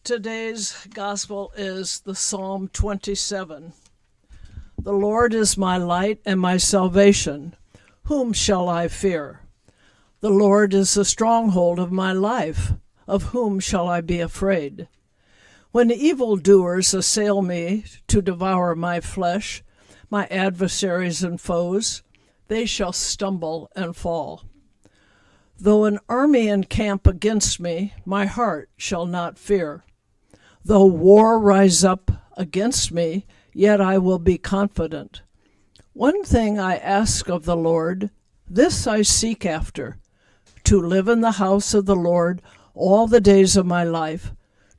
Today's gospel is the Psalm 27. The Lord is my light and my salvation. Whom shall I fear? The Lord is the stronghold of my life. Of whom shall I be afraid? When evildoers assail me to devour my flesh, my adversaries and foes, they shall stumble and fall. Though an army encamp against me, my heart shall not fear. Though war rise up against me, yet I will be confident. One thing I ask of the Lord, this I seek after, to live in the house of the Lord all the days of my life,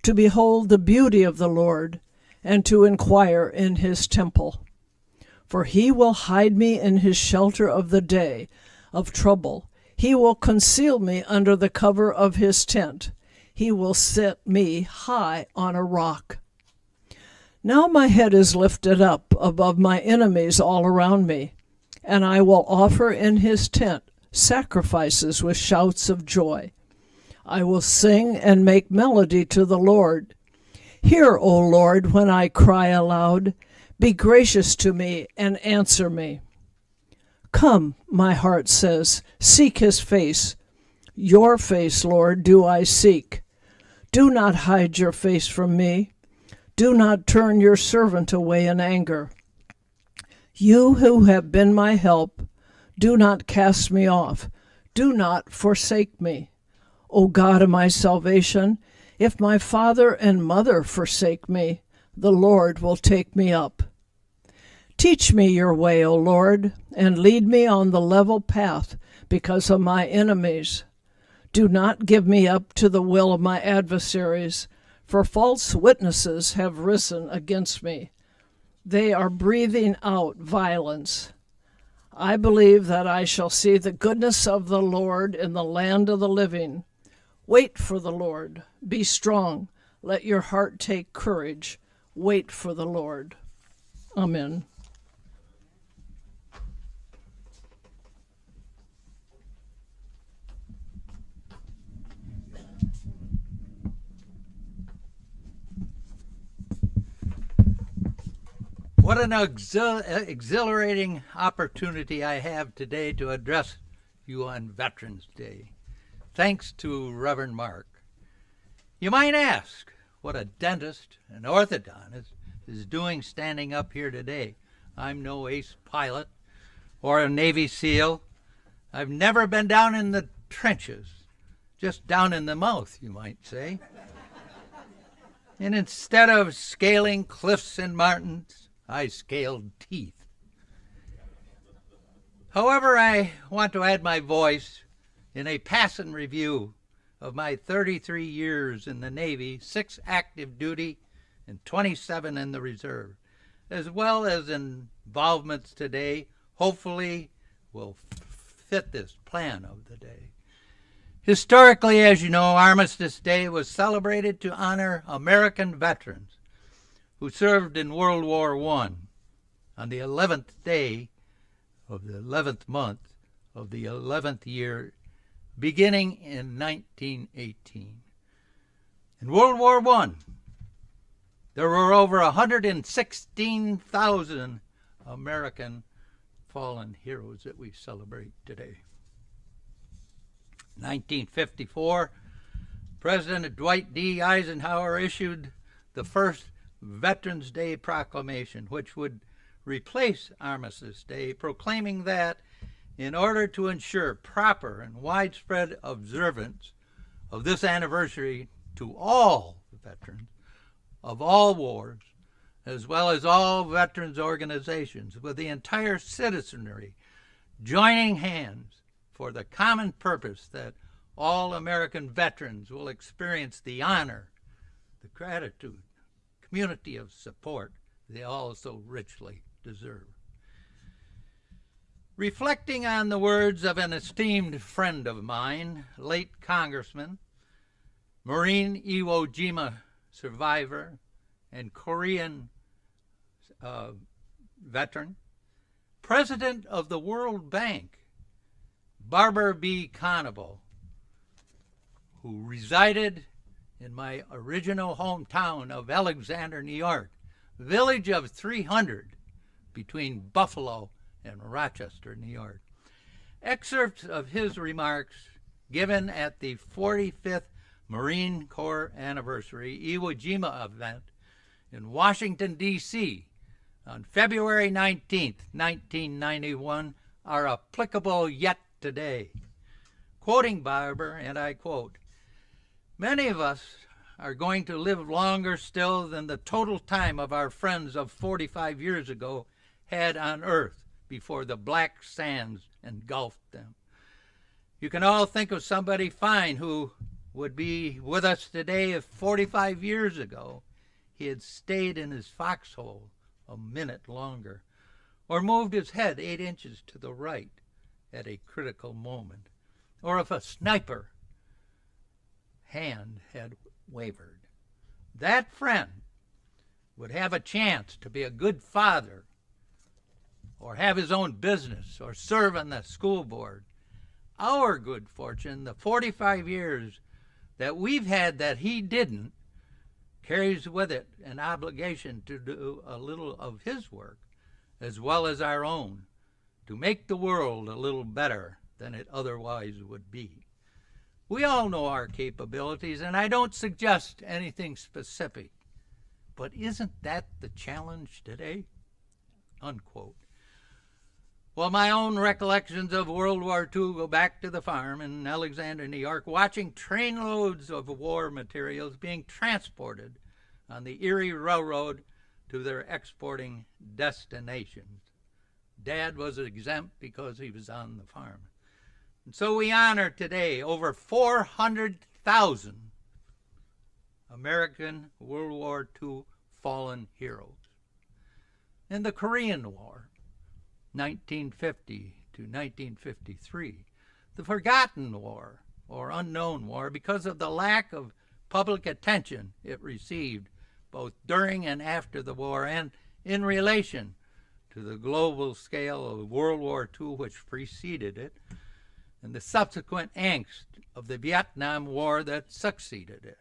to behold the beauty of the Lord, and to inquire in his temple. For he will hide me in his shelter of the day of trouble. He will conceal me under the cover of his tent. He will set me high on a rock. Now my head is lifted up above my enemies all around me, and I will offer in his tent sacrifices with shouts of joy. I will sing and make melody to the Lord. Hear, O Lord, when I cry aloud. Be gracious to me and answer me. Come, my heart says, seek his face. Your face, Lord, do I seek. Do not hide your face from me. Do not turn your servant away in anger. You who have been my help, do not cast me off. Do not forsake me. O God of my salvation, if my father and mother forsake me, the Lord will take me up. Teach me your way, O Lord, and lead me on the level path because of my enemies. Do not give me up to the will of my adversaries, for false witnesses have risen against me. They are breathing out violence. I believe that I shall see the goodness of the Lord in the land of the living. Wait for the Lord. Be strong. Let your heart take courage. Wait for the Lord. Amen. What an exhilarating opportunity I have today to address you on Veterans Day. Thanks to Reverend Mark. You might ask what a dentist, an orthodontist, is doing standing up here today. I'm no ace pilot or a Navy SEAL. I've never been down in the trenches, just down in the mouth, you might say. And instead of scaling cliffs and mountains, I scaled teeth. However, I want to add my voice in a passing review of my 33 years in the Navy, 6 active duty and 27 in the reserve, as well as involvements today, hopefully will fit this plan of the day. Historically, as you know, Armistice Day was celebrated to honor American veterans who served in World War I on the 11th day of the 11th month of the 11th year, beginning in 1918. In World War I, there were over 116,000 American fallen heroes that we celebrate today. In 1954, President Dwight D. Eisenhower issued the first Veterans Day proclamation, which would replace Armistice Day, proclaiming that in order to ensure proper and widespread observance of this anniversary to all veterans of all wars, as well as all veterans organizations, with the entire citizenry joining hands for the common purpose that all American veterans will experience the honor, the gratitude, community of support they all so richly deserve. Reflecting on the words of an esteemed friend of mine, late Congressman, Marine Iwo Jima survivor, and Korean veteran, President of the World Bank, Barbara B. Conable, who resided in my original hometown of Alexander, New York, village of 300 between Buffalo and Rochester, New York. Excerpts of his remarks given at the 45th Marine Corps Anniversary Iwo Jima event in Washington, D.C. on February 19, 1991, are applicable yet today. Quoting Barber, and I quote, "Many of us are going to live longer still than the total time of our friends of 45 years ago had on Earth before the black sands engulfed them. You can all think of somebody fine who would be with us today if 45 years ago he had stayed in his foxhole a minute longer, or moved his head 8 inches to the right at a critical moment, or if a sniper hand had wavered. That friend would have a chance to be a good father, or have his own business, or serve on the school board. Our good fortune, the 45 years that we've had that he didn't, carries with it an obligation to do a little of his work, as well as our own, to make the world a little better than it otherwise would be. We all know our capabilities, and I don't suggest anything specific, but isn't that the challenge today?" Unquote. Well, my own recollections of World War II go back to the farm in Alexander, New York, watching trainloads of war materials being transported on the Erie Railroad to their exporting destinations. Dad was exempt because he was on the farm. And so we honor today over 400,000 American World War II fallen heroes. In the Korean War, 1950 to 1953, the Forgotten War, or Unknown War, because of the lack of public attention it received both during and after the war, and in relation to the global scale of World War II which preceded it, and the subsequent angst of the Vietnam War that succeeded it.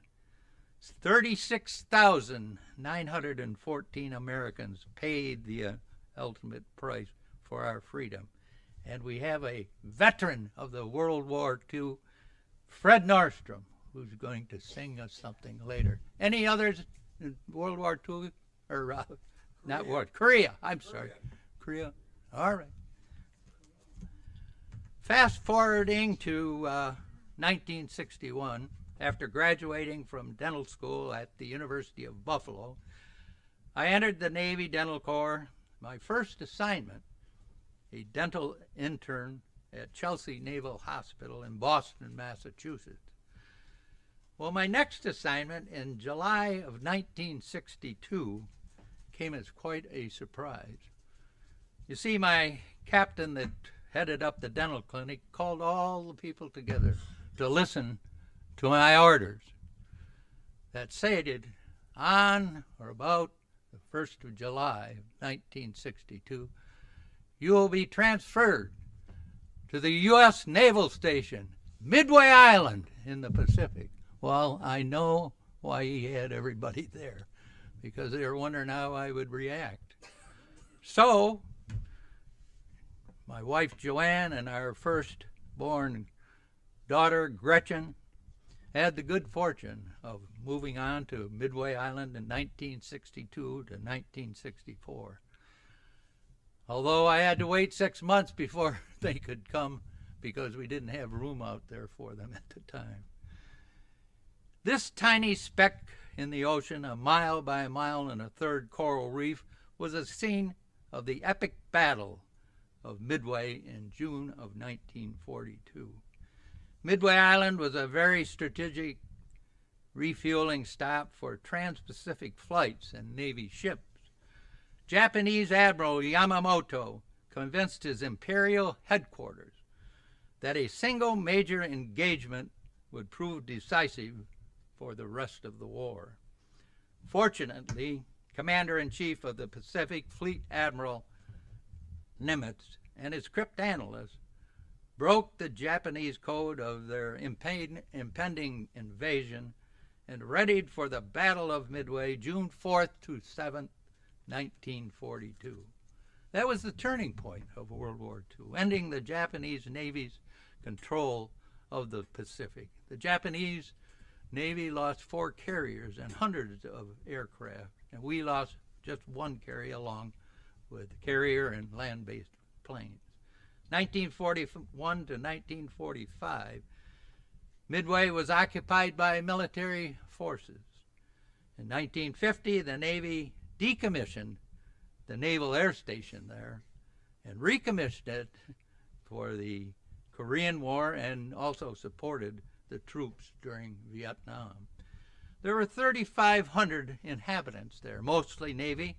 36,914 Americans paid the ultimate price for our freedom. And we have a veteran of the World War II, Fred Nordstrom, who's going to sing us something later. Any others in World War II? Or not World, Korea. I'm sorry. Korea. All right. Fast forwarding to 1961, after graduating from dental school at the University of Buffalo, I entered the Navy Dental Corps. My first assignment, a dental intern at Chelsea Naval Hospital in Boston, Massachusetts. Well, my next assignment in July of 1962 came as quite a surprise. You see, my captain that headed up the dental clinic called all the people together to listen to my orders that stated on or about the 1st of July of 1962, you will be transferred to the U.S. Naval Station, Midway Island in the Pacific. Well, I know why he had everybody there, because they were wondering how I would react. So, my wife Joanne and our firstborn daughter Gretchen had the good fortune of moving on to Midway Island in 1962 to 1964. Although I had to wait 6 months before they could come because we didn't have room out there for them at the time. This tiny speck in the ocean, a mile by a mile and a third coral reef, was a scene of the epic battle of Midway in June of 1942. Midway Island was a very strategic refueling stop for trans-Pacific flights and Navy ships. Japanese Admiral Yamamoto convinced his imperial headquarters that a single major engagement would prove decisive for the rest of the war. Fortunately, Commander-in-Chief of the Pacific Fleet Admiral Nimitz and his cryptanalysts broke the Japanese code of their impending invasion and readied for the Battle of Midway, June 4th to 7th, 1942. That was the turning point of World War II, ending the Japanese Navy's control of the Pacific. The Japanese Navy lost 4 carriers and hundreds of aircraft, and we lost just 1 carrier along with carrier and land-based planes. 1941 to 1945, Midway was occupied by military forces. In 1950, the Navy decommissioned the Naval Air Station there and recommissioned it for the Korean War and also supported the troops during Vietnam. There were 3,500 inhabitants there, mostly Navy,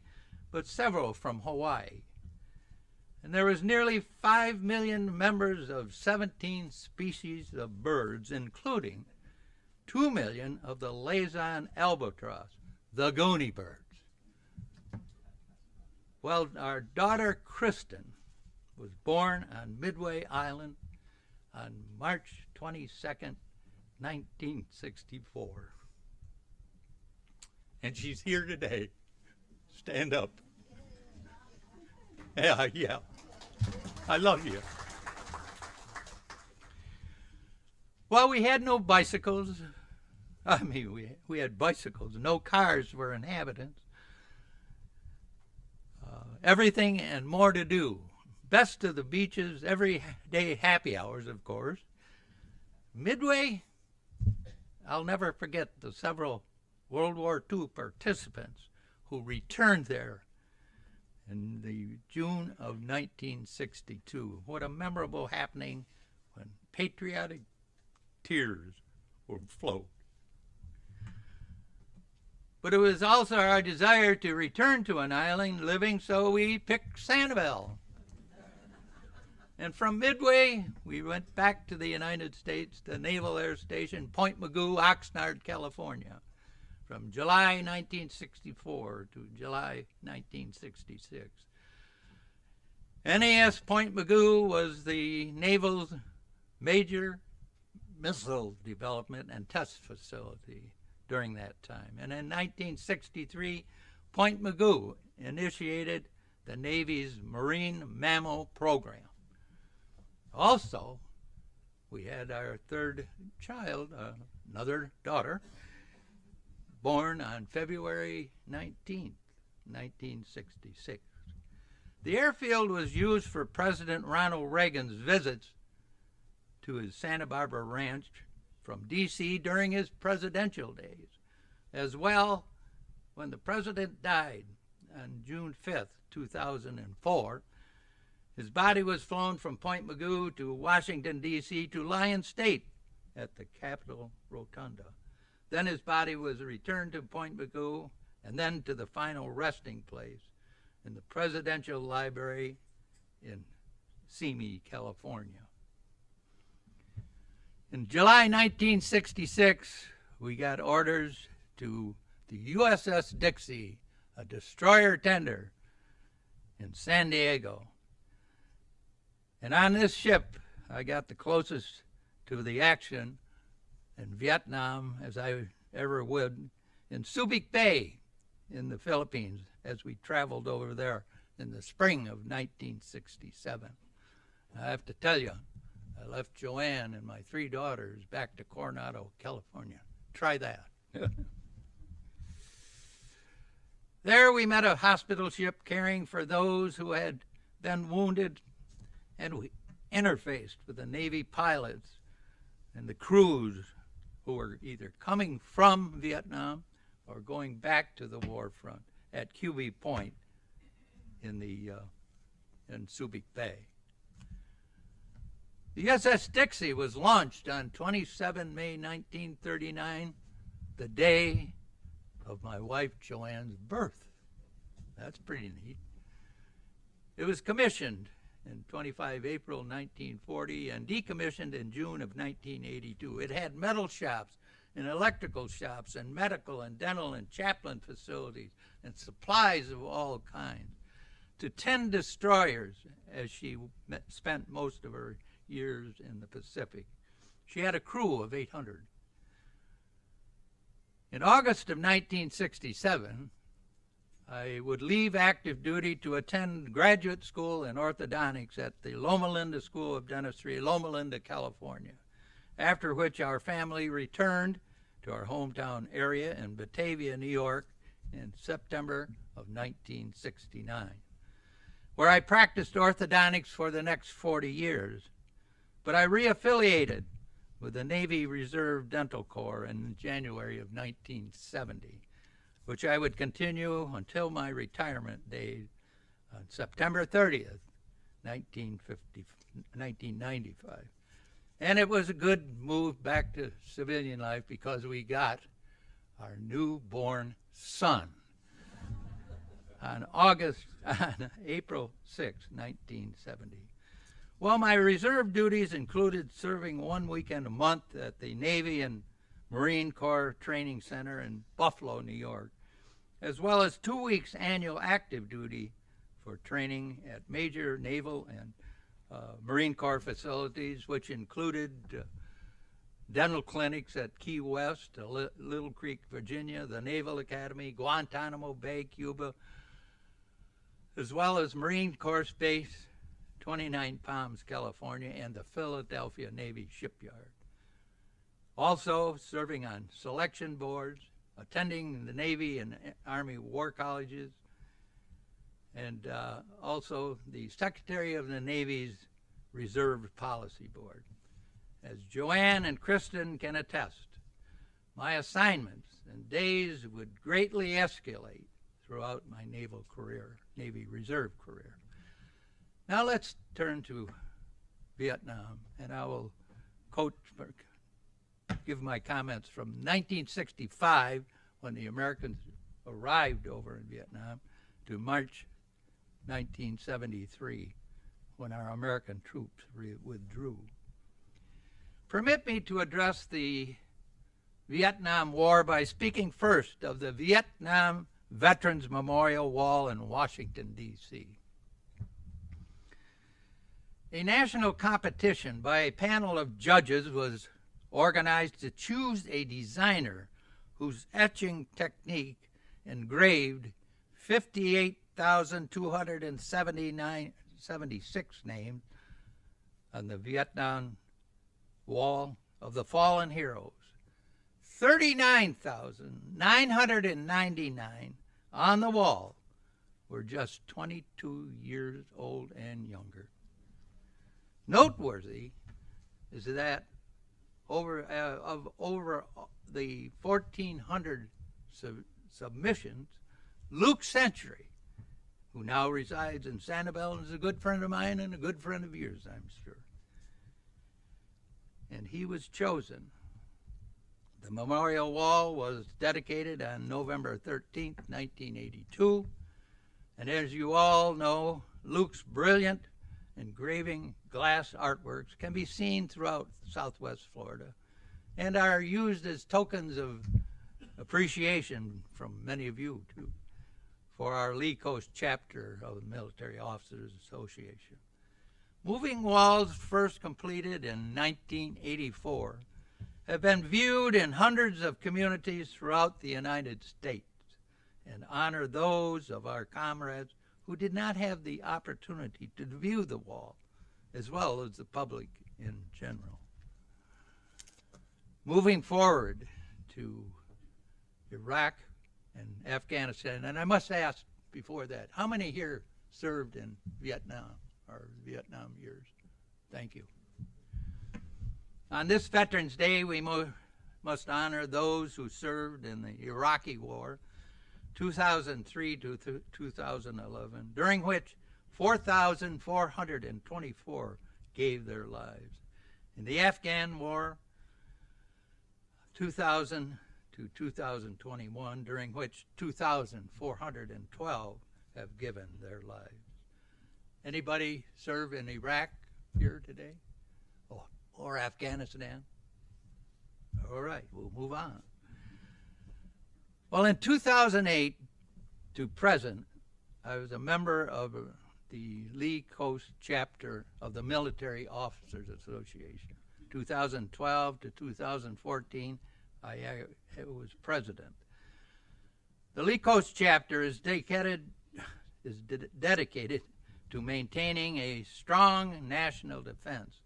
but several from Hawaii. And there was nearly 5 million members of 17 species of birds, including 2 million of the Laysan albatross, the Goonie birds. Well, our daughter Kristen was born on Midway Island on March 22nd, 1964. And she's here today. Stand up. Yeah. I love you. Well, we had no bicycles. I mean, we had bicycles. No cars were inhabitants. Everything and more to do. Best of the beaches, every day happy hours, of course. Midway, I'll never forget the several World War II participants who returned there in the June of 1962. What a memorable happening when patriotic tears would flow. But it was also our desire to return to an island living, so we picked Sanibel. And from Midway, we went back to the United States, the Naval Air Station, Point Mugu, Oxnard, California, from July 1964 to July 1966. NAS Point Mugu was the Naval's major missile development and test facility during that time. And in 1963, Point Mugu initiated the Navy's Marine Mammal Program. Also, we had our 3rd child, another daughter, born on February 19th, 1966. The airfield was used for President Ronald Reagan's visits to his Santa Barbara ranch from D.C. during his presidential days. As well, when the president died on June 5th, 2004, his body was flown from Point Mugu to Washington, D.C. to Lyon State at the Capitol Rotunda. Then his body was returned to Point Mugu and then to the final resting place in the Presidential Library in Simi, California. In July 1966, we got orders to the USS Dixie, a destroyer tender in San Diego. And on this ship, I got the closest to the action in Vietnam as I ever would, in Subic Bay in the Philippines, as we traveled over there in the spring of 1967. I have to tell you, I left Joanne and my 3 daughters back to Coronado, California. Try that. There we met a hospital ship caring for those who had been wounded, and we interfaced with the Navy pilots and the crews who were either coming from Vietnam or going back to the war front at QB Point in Subic Bay. The USS Dixie was launched on 27 May 1939, the day of my wife Joanne's birth. That's pretty neat. It was commissioned in 25 April 1940 and decommissioned in June of 1982. It had metal shops and electrical shops and medical and dental and chaplain facilities and supplies of all kinds. To 10 destroyers, as she spent most of her years in the Pacific. She had a crew of 800. In August of 1967, I would leave active duty to attend graduate school in orthodontics at the Loma Linda School of Dentistry, Loma Linda, California, after which our family returned to our hometown area in Batavia, New York in September of 1969, where I practiced orthodontics for the next 40 years. But I reaffiliated with the Navy Reserve Dental Corps in January of 1970, which I would continue until my retirement day on September 30th, 1995. And it was a good move back to civilian life because we got our newborn son on April 6, 1970. Well, my reserve duties included serving 1 weekend a month at the Navy and Marine Corps Training Center in Buffalo, New York, as well as 2 weeks annual active duty for training at major naval and Marine Corps facilities, which included dental clinics at Key West, Little Creek, Virginia, the Naval Academy, Guantanamo Bay, Cuba, as well as Marine Corps Base 29 Palms, California, and the Philadelphia Navy Shipyard. Also serving on selection boards, attending the Navy and Army War Colleges, and also the Secretary of the Navy's Reserve Policy Board. As Joanne and Kristen can attest, my assignments and days would greatly escalate throughout my naval career, Navy Reserve career. Now let's turn to Vietnam, and I will give my comments from 1965, when the Americans arrived over in Vietnam, to March 1973, when our American troops withdrew. Permit me to address the Vietnam War by speaking first of the Vietnam Veterans Memorial Wall in Washington, D.C. A national competition by a panel of judges was organized to choose a designer whose etching technique engraved 58,276 names on the Vietnam Wall of the fallen heroes. 39,999 on the wall were just 22 years old and younger. Noteworthy is that over the 1,400 submissions, Luke Century, who now resides in Sanibel, is a good friend of mine and a good friend of yours, I'm sure. And he was chosen. The memorial wall was dedicated on November 13, 1982. And as you all know, Luke's brilliant engraving glass artworks can be seen throughout Southwest Florida and are used as tokens of appreciation from many of you, too, for our Lee Coast chapter of the Military Officers Association. Moving walls, first completed in 1984, have been viewed in hundreds of communities throughout the United States and honor those of our comrades who did not have the opportunity to view the wall, as well as the public in general. Moving forward to Iraq and Afghanistan, and I must ask before that, how many here served in Vietnam or Vietnam years? Thank you. On this Veterans Day, we must honor those who served in the Iraqi War, 2003 to 2011, during which 4,424 gave their lives. In the Afghan War, 2000 to 2021, during which 2,412 have given their lives. Anybody serve in Iraq here today? Or Afghanistan? All right, we'll move on. Well, in 2008 to present, I was a member of the Lee Coast chapter of the Military Officers Association. 2012 to 2014, I was president. The Lee Coast chapter is dedicated to maintaining a strong national defense,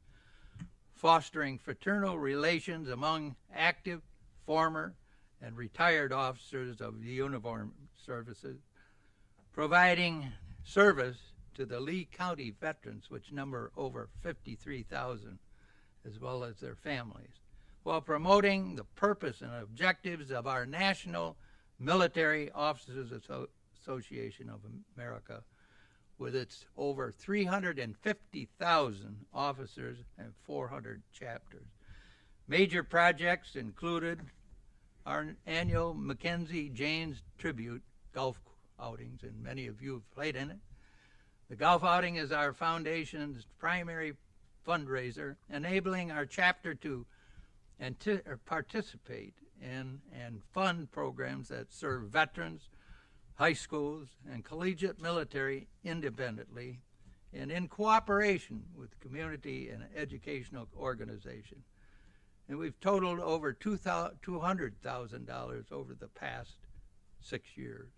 fostering fraternal relations among active, former, and retired officers of the uniformed services, providing service to the Lee County veterans, which number over 53,000, as well as their families, while promoting the purpose and objectives of our National Military Officers Association of America, with its over 350,000 officers and 400 chapters. Major projects included our annual Mackenzie Janes Tribute golf outings, and many of you have played in it. The golf outing is our foundation's primary fundraiser, enabling our chapter to participate in and fund programs that serve veterans, high schools, and collegiate military independently and in cooperation with community and educational organizations. And we've totaled over $200,000 over the past 6 years.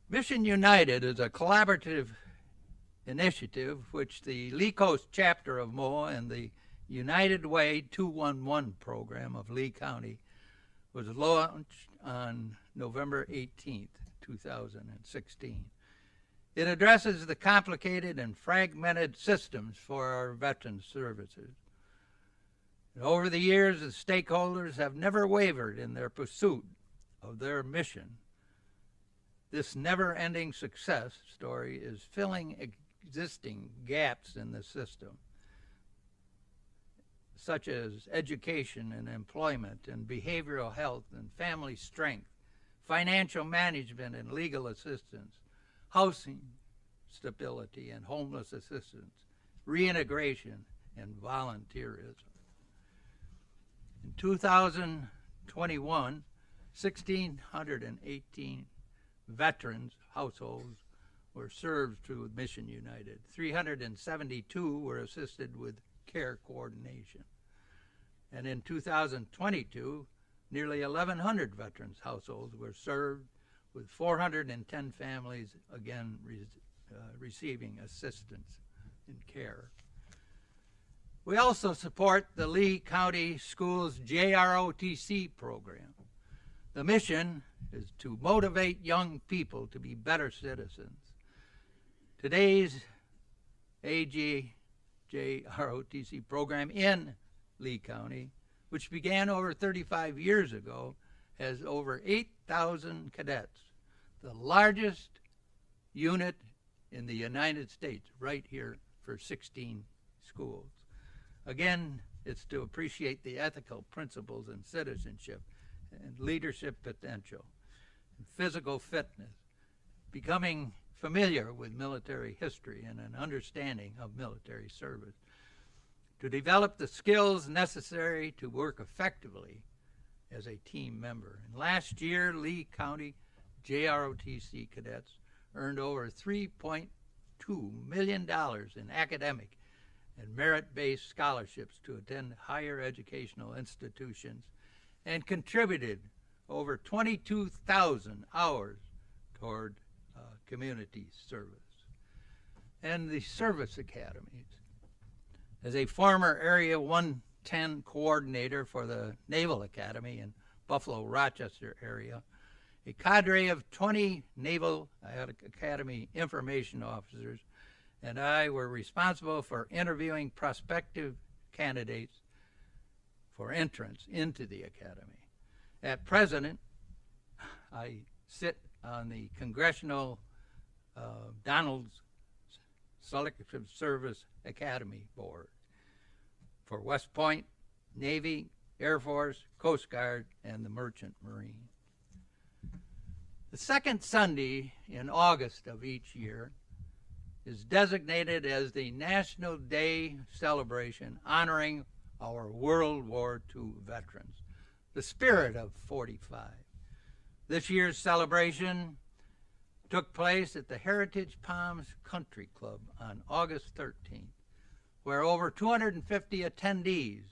Mission United is a collaborative initiative which the Lee Coast chapter of MOA and the United Way 211 program of Lee County was launched on November 18th, 2016. It addresses the complicated and fragmented systems for our veterans services. And over the years, the stakeholders have never wavered in their pursuit of their mission. This never-ending success story is filling existing gaps in the system, such as education and employment and behavioral health and family strength, financial management and legal assistance, housing stability and homeless assistance, reintegration, and volunteerism. In 2021, 1,618 veterans households were served through Mission United. 372 were assisted with care coordination. And in 2022, nearly 1,100 veterans households were served, with 410 families again receiving assistance in care. We also support the Lee County Schools JROTC program. The mission is to motivate young people to be better citizens. Today's JROTC program in Lee County, which began over 35 years ago, has over 8,000 cadets, the largest unit in the United States, right here for 16 schools. Again, it's to appreciate the ethical principles and citizenship and leadership potential, and physical fitness, becoming familiar with military history and an understanding of military service, to develop the skills necessary to work effectively as a team member. And last year, Lee County JROTC cadets earned over $3.2 million in academic and merit-based scholarships to attend higher educational institutions and contributed over 22,000 hours toward community service. And the service academies. As a former Area 110 coordinator for the Naval Academy in Buffalo-Rochester area, a cadre of 20 Naval Academy information officers and I were responsible for interviewing prospective candidates for entrance into the academy. At present, I sit on the Congressional Donald's Selective Service Academy Board for West Point, Navy, Air Force, Coast Guard, and the Merchant Marine. The second Sunday in August of each year is designated as the National Day celebration honoring our World War II veterans, the spirit of 45. This year's celebration took place at the Heritage Palms Country Club on August 13th, where over 250 attendees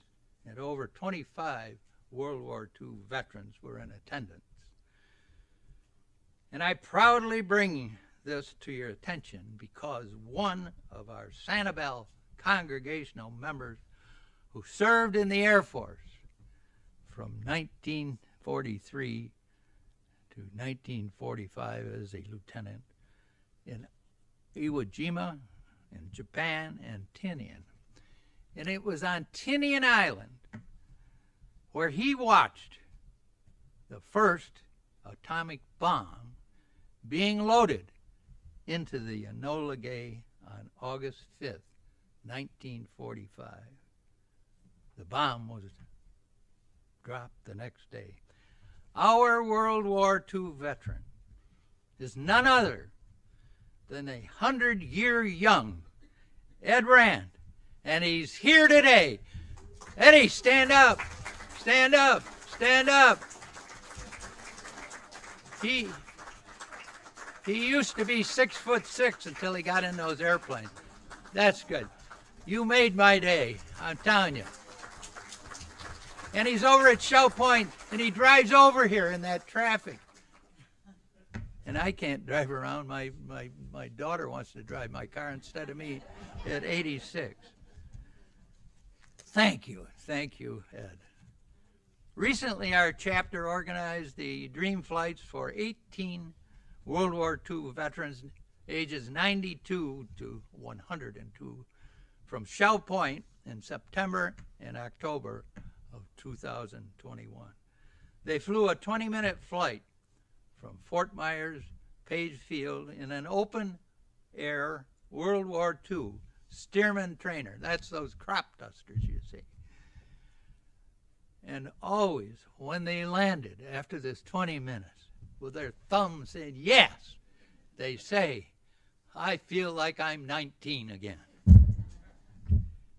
and over 25 World War II veterans were in attendance. And I proudly bring this to your attention because one of our Sanibel congregational members who served in the Air Force from 1943 to 1945 as a lieutenant in Iwo Jima in Japan and Tinian. And it was on Tinian Island where he watched the first atomic bomb being loaded into the Enola Gay on August 5th, 1945. The bomb was dropped the next day. Our World War II veteran is none other than a 100-year young Ed Rand, and he's here today. Eddie, stand up, stand up, stand up. He used to be 6'6" until he got in those airplanes. That's good. You made my day, I'm telling you. And he's over at Shell Point, and he drives over here in that traffic. And I can't drive around. My daughter wants to drive my car instead of me at 86. Thank you, Ed. Recently, our chapter organized the dream flights for 18 World War II veterans ages 92 to 102 from Shell Point in September and October of 2021. They flew a 20-minute flight from Fort Myers, Page Field in an open-air World War II Stearman trainer. That's those crop dusters you see. And always, when they landed after this 20 minutes, with their thumb saying, yes, they say, I feel like I'm 19 again.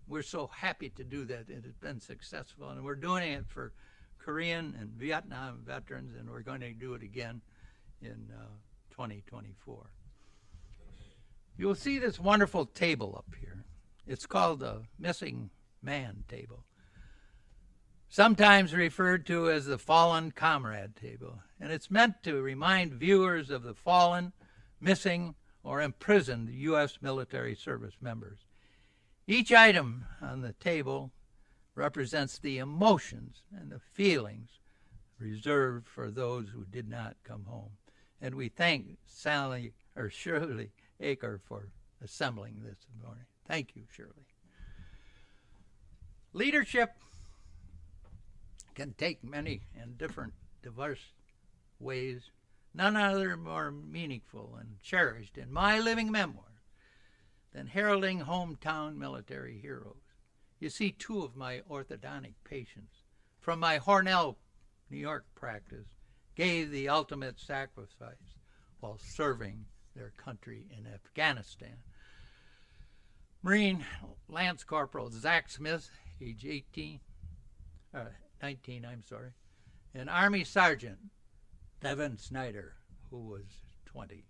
We're so happy to do that. It has been successful, and we're doing it for Korean and Vietnam veterans, and we're going to do it again in 2024. You'll see this wonderful table up here. It's called the Missing Man table, sometimes referred to as the Fallen Comrade table, and it's meant to remind viewers of the fallen, missing, or imprisoned U.S. military service members. Each item on the table represents the emotions and the feelings reserved for those who did not come home. And we thank Shirley Aker for assembling this morning. Thank you, Shirley. Leadership can take many and different, diverse ways, none other more meaningful and cherished in my living memoir than heralding hometown military heroes. You see, two of my orthodontic patients from my Hornell, New York practice gave the ultimate sacrifice while serving their country in Afghanistan. Marine Lance Corporal Zach Smith, age 19, and Army Sergeant Devin Snyder, who was 20.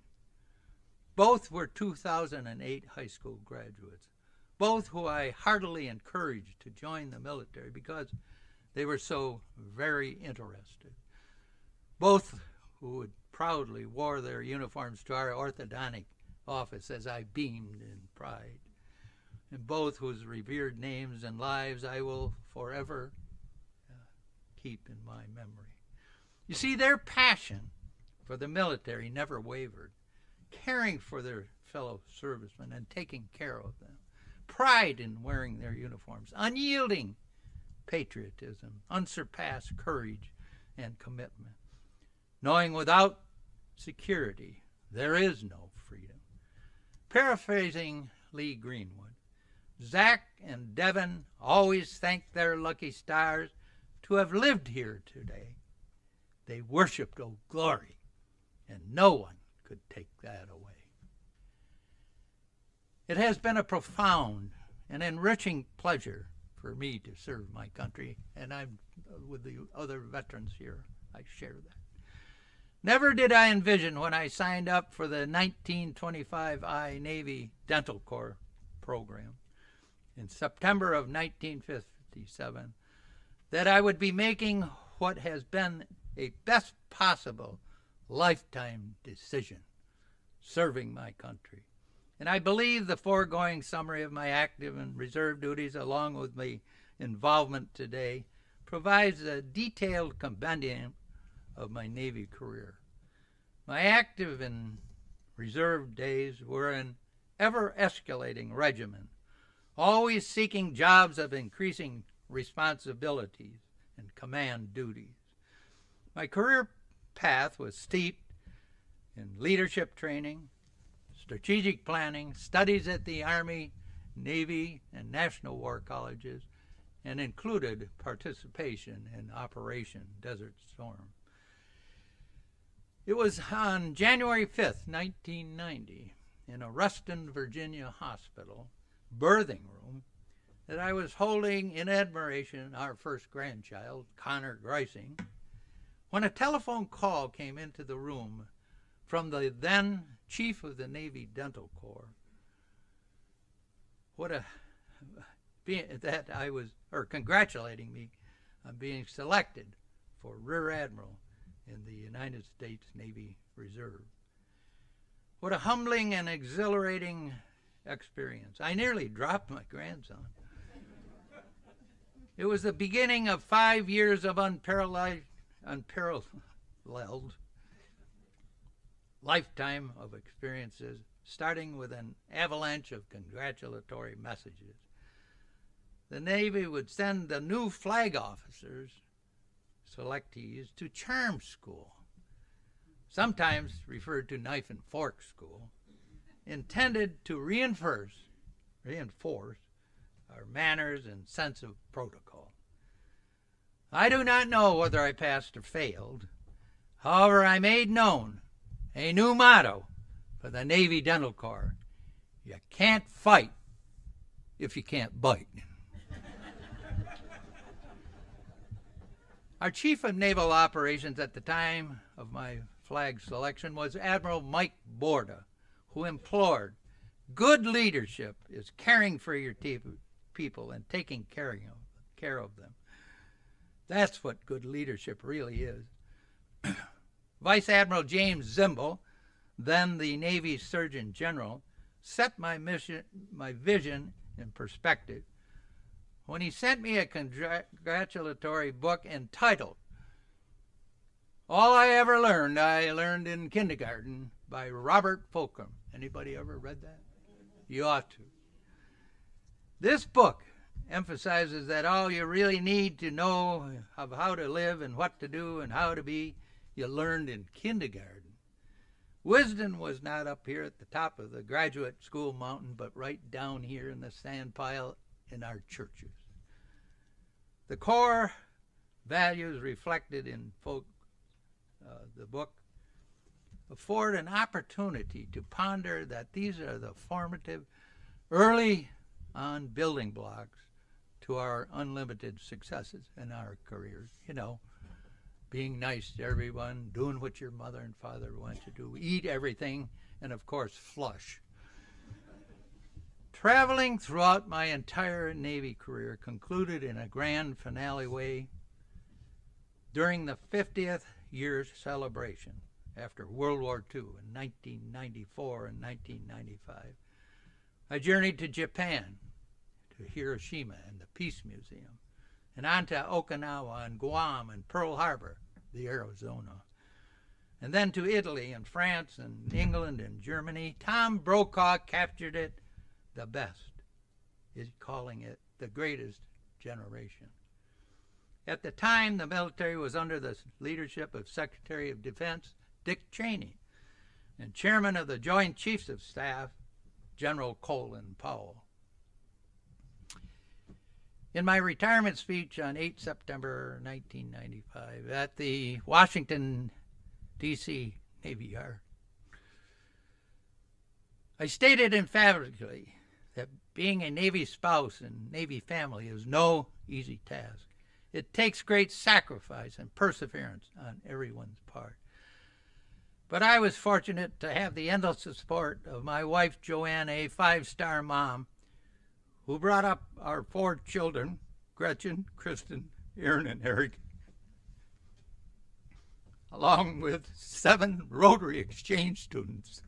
Both were 2008 high school graduates, both who I heartily encouraged to join the military because they were so very interested. Both who would proudly wore their uniforms to our orthodontic office as I beamed in pride. And both whose revered names and lives I will forever keep in my memory. You see, their passion for the military never wavered, caring for their fellow servicemen and taking care of them, pride in wearing their uniforms, unyielding patriotism, unsurpassed courage and commitment, knowing without security there is no freedom. Paraphrasing Lee Greenwood, Zach and Devin always thanked their lucky stars to have lived here today. They worshiped Old Glory, and no one could take that away. It has been a profound and enriching pleasure for me to serve my country, and I'm with the other veterans here, I share that. Never did I envision when I signed up for the 1925I Navy Dental Corps program in September of 1957 that I would be making what has been a best possible lifetime decision, serving my country. And I believe the foregoing summary of my active and reserve duties, along with my involvement today, provides a detailed compendium of my Navy career. My active and reserve days were an ever-escalating regimen, always seeking jobs of increasing responsibilities and command duties. My career path was steeped in leadership training, strategic planning, studies at the Army, Navy, and National War Colleges, and included participation in Operation Desert Storm. It was on January 5th, 1990, in a Ruston, Virginia hospital birthing room, that I was holding in admiration our first grandchild, Connor Greising, when a telephone call came into the room from the then Chief of the Navy Dental Corps. Congratulating me on being selected for Rear Admiral in the United States Navy Reserve. What a humbling and exhilarating experience. I nearly dropped my grandson. It was the beginning of 5 years of unparalleled lifetime of experiences, starting with an avalanche of congratulatory messages. The Navy would send the new flag officers, selectees, to charm school, sometimes referred to knife and fork school, intended to reinforce our manners and sense of protocol. I do not know whether I passed or failed. However, I made known a new motto for the Navy Dental Corps: you can't fight if you can't bite. Our Chief of Naval Operations at the time of my flag selection was Admiral Mike Borda, who implored, good leadership is caring for your people and taking care of them. That's what good leadership really is. Vice Admiral James Zimble, then the Navy Surgeon General, set my vision in perspective when he sent me a congratulatory book entitled All I Ever Learned, I Learned in Kindergarten by Robert Fulcrum. Anybody ever read that? You ought to. This book emphasizes that all you really need to know of how to live and what to do and how to be, you learned in kindergarten. Wisdom was not up here at the top of the graduate school mountain, but right down here in the sand pile in our churches. The core values reflected in the book afford an opportunity to ponder that these are the formative, early on building blocks to our unlimited successes in our careers. You know, being nice to everyone, doing what your mother and father want you to do, eat everything, and of course, flush. Traveling throughout my entire Navy career concluded in a grand finale way during the 50th year celebration after World War II in 1994 and 1995. I journeyed to Japan, to Hiroshima and the Peace Museum, and on to Okinawa and Guam and Pearl Harbor, the Arizona, and then to Italy and France and England and Germany. Tom Brokaw captured it the best, is calling it the greatest generation. At the time, the military was under the leadership of Secretary of Defense Dick Cheney and Chairman of the Joint Chiefs of Staff, General Colin Powell. In my retirement speech on 8 September 1995 at the Washington, D.C. Navy Yard, I stated emphatically that being a Navy spouse and Navy family is no easy task. It takes great sacrifice and perseverance on everyone's part. But I was fortunate to have the endless support of my wife, Joanne, a five-star mom, who brought up our 4 children, Gretchen, Kristen, Aaron and Eric, along with 7 Rotary Exchange students,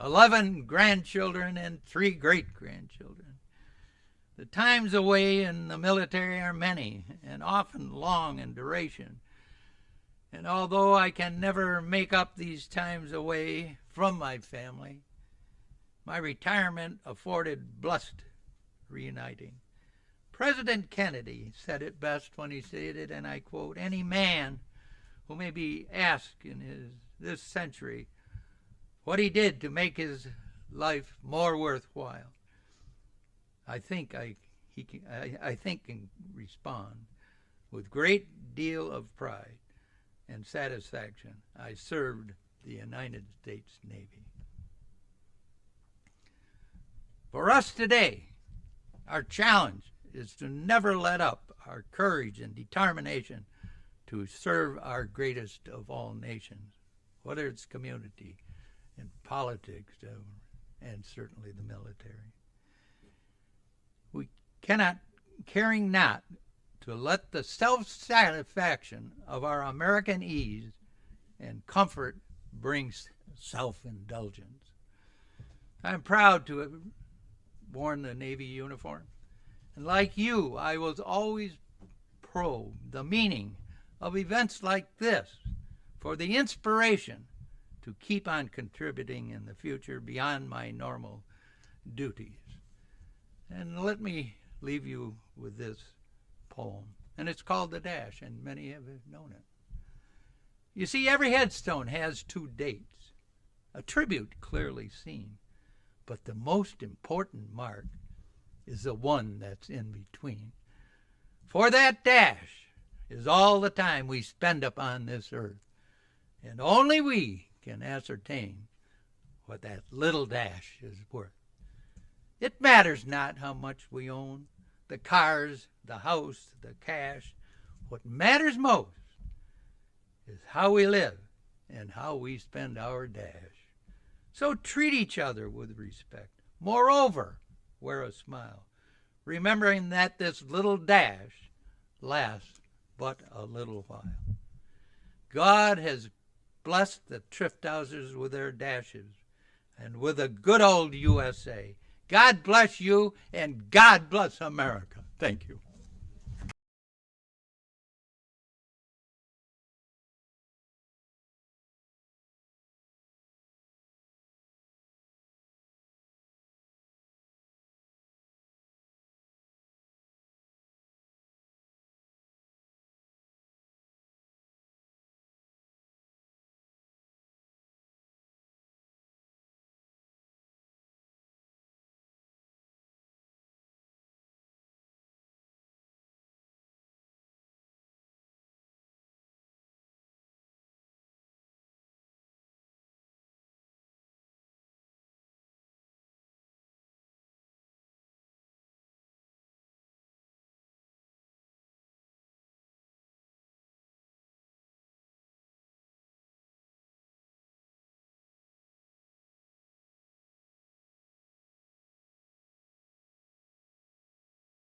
11 grandchildren, and 3 great-grandchildren. The times away in the military are many and often long in duration. And although I can never make up these times away from my family, my retirement afforded blessed reuniting. President Kennedy said it best when he stated, and I quote, "Any man who may be asked in this century what he did to make his life more worthwhile, I think can respond with great deal of pride and satisfaction. I served the United States Navy." For us today, our challenge is to never let up our courage and determination to serve our greatest of all nations, whether it's community, in politics, and certainly the military. We cannot, caring not to let the self-satisfaction of our American ease and comfort bring self-indulgence. I'm proud to have worn the Navy uniform, and like you, I was always probe the meaning of events like this for the inspiration to keep on contributing in the future beyond my normal duties. And let me leave you with this poem, and it's called "The Dash," and many have known it. You see, every headstone has 2 dates, a tribute clearly seen, but the most important mark is the one that's in between. For that dash is all the time we spend upon this earth, and only we can ascertain what that little dash is worth. It matters not how much we own, the cars, the house, the cash. What matters most is how we live and how we spend our dash. So treat each other with respect. Moreover, wear a smile, remembering that this little dash lasts but a little while. God has blessed the Trifthousers with their dashes and with a good old USA. God bless you, and God bless America. Thank you.